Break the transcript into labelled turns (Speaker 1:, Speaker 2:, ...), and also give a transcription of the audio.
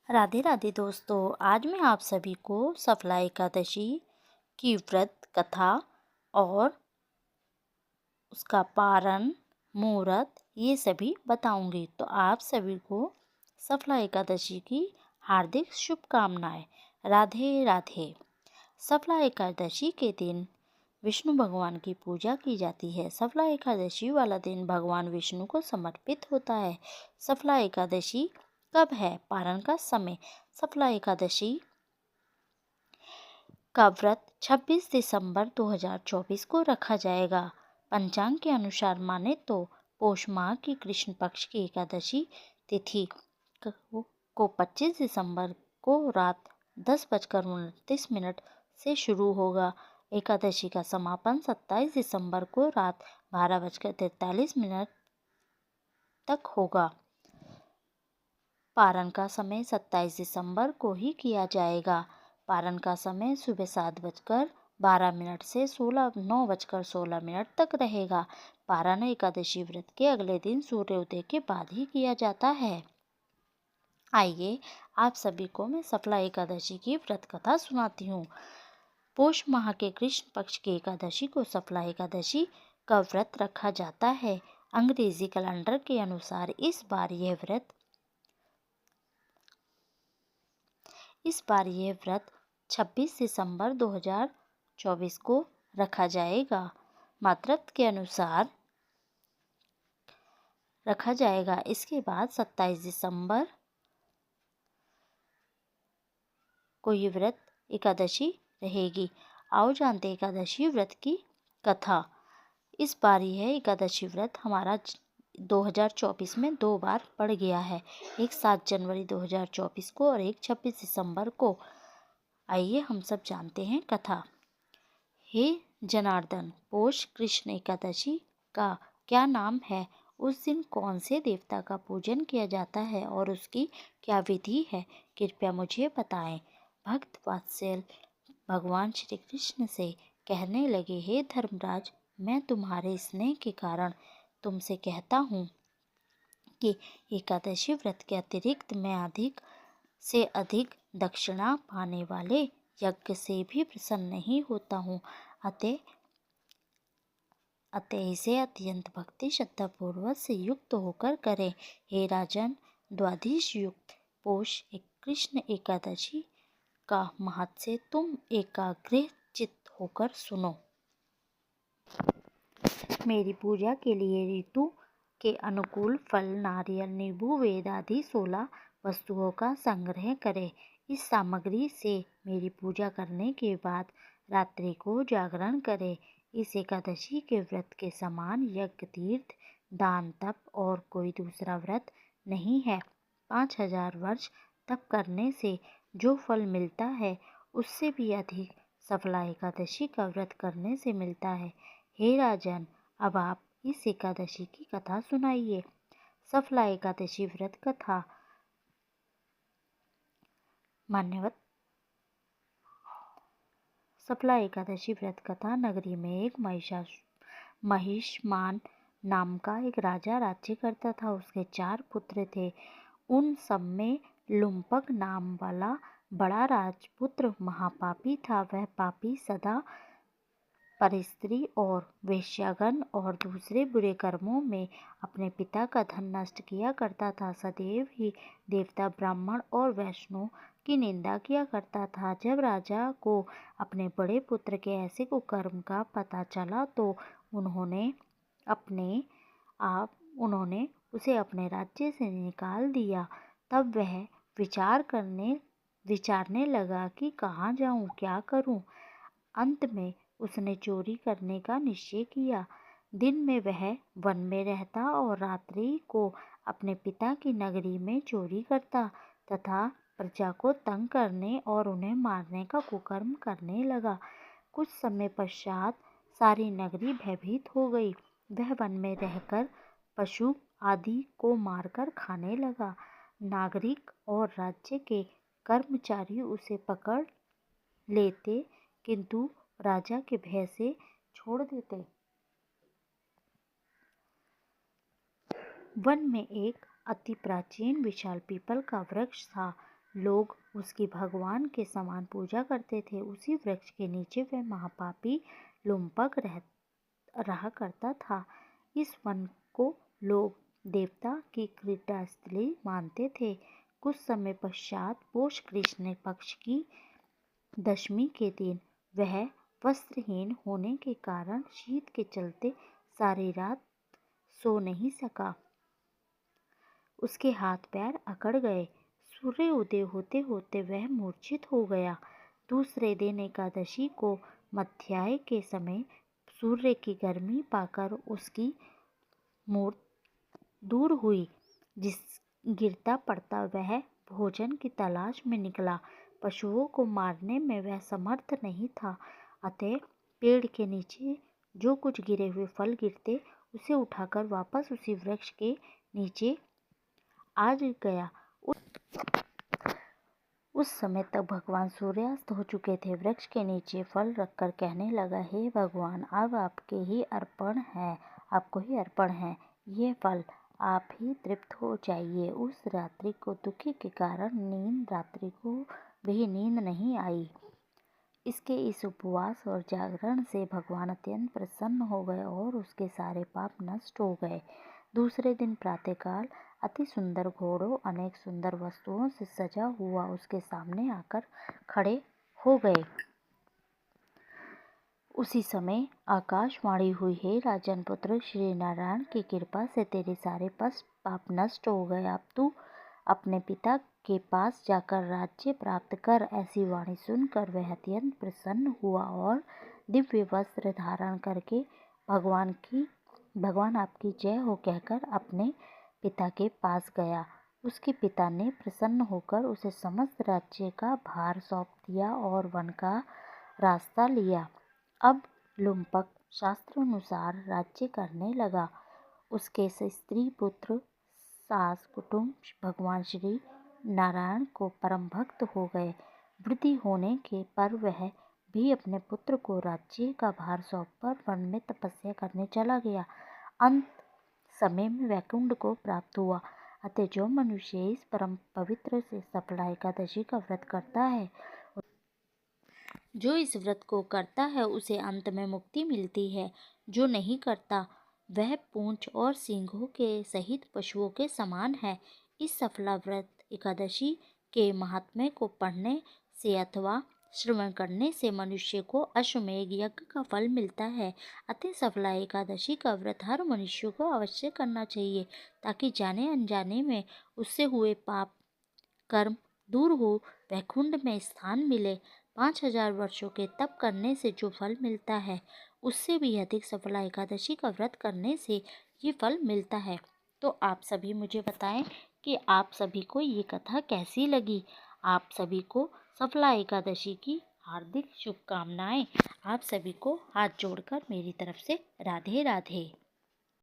Speaker 1: राधे राधे दोस्तों। आज मैं आप सभी को सफला एकादशी की व्रत कथा और उसका पारण, मुहूर्त ये सभी बताऊंगी। तो आप सभी को सफला एकादशी की हार्दिक शुभकामनाएं। राधे राधे। सफला एकादशी के दिन विष्णु भगवान की पूजा की जाती है। सफला एकादशी वाला दिन भगवान विष्णु को समर्पित होता है। सफला एकादशी कब है? पारण का समय। सफला एकादशी का व्रत 26 दिसंबर 2024 को रखा जाएगा। पंचांग के अनुसार माने तो पौष माह की कृष्ण पक्ष की एकादशी तिथि को 25 दिसंबर को रात 10:29 से शुरू होगा। एकादशी का समापन 27 दिसंबर को रात 12:43 तक होगा। पारण का समय 27 दिसंबर को ही किया जाएगा। पारण का समय सुबह 7:12 से 9:16 तक रहेगा। पारण एकादशी व्रत के अगले दिन सूर्योदय के बाद ही किया जाता है। आइए आप सभी को मैं सफला एकादशी की व्रत कथा सुनाती हूँ। पौष माह के कृष्ण पक्ष की एकादशी को सफला एकादशी का व्रत रखा जाता है। अंग्रेजी कैलेंडर के अनुसार इस बार यह व्रत 26 दिसंबर 2024 को रखा जाएगा। मातृत्व के अनुसार रखा जाएगा। इसके बाद 27 दिसंबर को ये व्रत एकादशी रहेगी। आओ जानते एकादशी व्रत की कथा। इस बार यह एकादशी व्रत हमारा 2024 में 2 बार पड़ गया है। एक 7 जनवरी 2024 को और एक 26 दिसंबर को। आइए हम सब जानते हैं कथा। हे जनार्दन, पौष कृष्ण एकादशी का क्या नाम है? उस दिन कौन से देवता का पूजन किया जाता है और उसकी क्या विधि है? कृपया मुझे बताएं। भक्त वात्सल भगवान श्री कृष्ण से कहने लगे, हे धर्मराज, मैं तुम्हारे स्नेह के कारण तुमसे कहता हूँ कि एकादशी व्रत के अतिरिक्त मैं अधिक से अधिक दक्षिणा पाने वाले यज्ञ से भी प्रसन्न नहीं होता हूँ। अतः इसे अत्यंत भक्ति श्रद्धा पूर्वक से युक्त होकर करें। हे राजन, द्वादश युक्त पौष कृष्ण एकादशी का महत्व तुम एकाग्र चित्त होकर सुनो। मेरी पूजा के लिए ऋतु के अनुकूल फल, नारियल, नींबू, वेद आदि 16 वस्तुओं का संग्रह करें। इस सामग्री से मेरी पूजा करने के बाद रात्रि को जागरण करें। इस एकादशी के व्रत के समान यज्ञ, तीर्थ, दान, तप और कोई दूसरा व्रत नहीं है। 5000 वर्ष तप करने से जो फल मिलता है उससे भी अधिक सफला एकादशी का व्रत करने से मिलता है। हे राजन, अब आप इस एकादशी की कथा सुनाइए। सफला एकादशी व्रत कथा। मान्यवत सफला एकादशी व्रत कथा। नगरी में एक महिष्मान नाम का एक राजा राज्य करता था। उसके 4 पुत्र थे। उन सब में लुम्पक नाम वाला बड़ा राजपुत्र महापापी था। वह पापी सदा परस्त्री और वेश्यागण और दूसरे बुरे कर्मों में अपने पिता का धन नष्ट किया करता था। सदैव ही देवता, ब्राह्मण और वैष्णव की निंदा किया करता था। जब राजा को अपने बड़े पुत्र के ऐसे कुकर्म का पता चला तो उन्होंने उसे अपने राज्य से निकाल दिया। तब वह विचारने लगा कि कहाँ जाऊँ, क्या करूँ। अंत में उसने चोरी करने का निश्चय किया। दिन में वह वन में रहता और रात्रि को अपने पिता की नगरी में चोरी करता तथा प्रजा को तंग करने और उन्हें मारने का कुकर्म करने लगा। कुछ समय पश्चात सारी नगरी भयभीत हो गई। वह वन में रहकर पशु आदि को मारकर खाने लगा। नागरिक और राज्य के कर्मचारी उसे पकड़ लेते किंतु राजा के भय से छोड़ देते। वन में एक अति प्राचीन विशाल पीपल का वृक्ष था। लोग उसकी भगवान के समान पूजा करते थे। उसी वृक्ष के नीचे वह महापापी लुम्पक रहा करता था। इस वन को लोग देवता की क्रीडास्थली मानते थे। कुछ समय पश्चात पौष कृष्ण पक्ष की दशमी के दिन वह वस्त्रहीन होने के कारण शीत के चलते सारी रात सो नहीं सका। उसके हाथ पैर अकड़ गए। सूर्य उदय होते होते वह मूर्छित हो गया। दूसरे दिन एकादशी को मध्याह्न के समय सूर्य की गर्मी पाकर उसकी मूर्त दूर हुई। जिस गिरता पड़ता वह भोजन की तलाश में निकला। पशुओं को मारने में वह समर्थ नहीं था, अतः पेड़ के नीचे जो कुछ गिरे हुए फल गिरते उसे उठाकर वापस उसी वृक्ष के नीचे आ गया। उस समय तक भगवान सूर्यास्त हो चुके थे। वृक्ष के नीचे फल रखकर कहने लगा, हे भगवान, अब आपको ही अर्पण है ये फल, आप ही तृप्त हो जाइए। उस रात्रि को दुखी के कारण रात्रि को भी नींद नहीं आई। इसके इस उपवास और जागरण से भगवान अत्यंत प्रसन्न हो गए और उसके सारे पाप नष्ट हो गए। दूसरे दिन प्रातःकाल अति सुंदर घोड़ों अनेक सुंदर वस्तुओं से सजा हुआ उसके सामने आकर खड़े हो गए। उसी समय आकाशवाणी हुई, हे राजन पुत्र, श्री नारायण की कृपा से तेरे सारे पाप नष्ट हो गए। अब तू अपने पिता के पास जाकर राज्य प्राप्त कर। ऐसी वाणी सुनकर वह अत्यंत प्रसन्न हुआ और दिव्य वस्त्र धारण करके भगवान आपकी जय हो कहकर अपने पिता के पास गया। उसके पिता ने प्रसन्न होकर उसे समस्त राज्य का भार सौंप दिया और वन का रास्ता लिया। अब लुम्पक शास्त्रानुसार राज्य करने लगा। उसके स्त्री पुत्र सास कुटुंब भगवान श्री नारायण को परम भक्त हो गए। वृद्धि होने के पर वह भी अपने पुत्र को राज्य का भार सौंपकर वन में तपस्या करने चला गया। अंत समय में वैकुंठ को प्राप्त हुआ। अतः जो मनुष्य इस परम पवित्र से सफला एकादशी का व्रत करता है, जो इस व्रत को करता है उसे अंत में मुक्ति मिलती है। जो नहीं करता वह पूंछ और सींगों के सहित पशुओं के समान है। इस सफला व्रत एकादशी के महात्म्य को पढ़ने से अथवा श्रवण करने से मनुष्य को अश्वमेध यज्ञ का फल मिलता है। अतः सफला एकादशी का व्रत हर मनुष्य को अवश्य करना चाहिए, ताकि जाने अनजाने में उससे हुए पाप कर्म दूर हो, वैकुंठ में स्थान मिले। 5000 वर्षों के तप करने से जो फल मिलता है, उससे भी अधिक सफला एकादशी का व्रत करने से ये फल मिलता है। तो आप सभी मुझे बताएं कि आप सभी को ये कथा कैसी लगी। आप सभी को सफला एकादशी की हार्दिक शुभकामनाएं। आप सभी को हाथ जोड़कर मेरी तरफ से राधे राधे।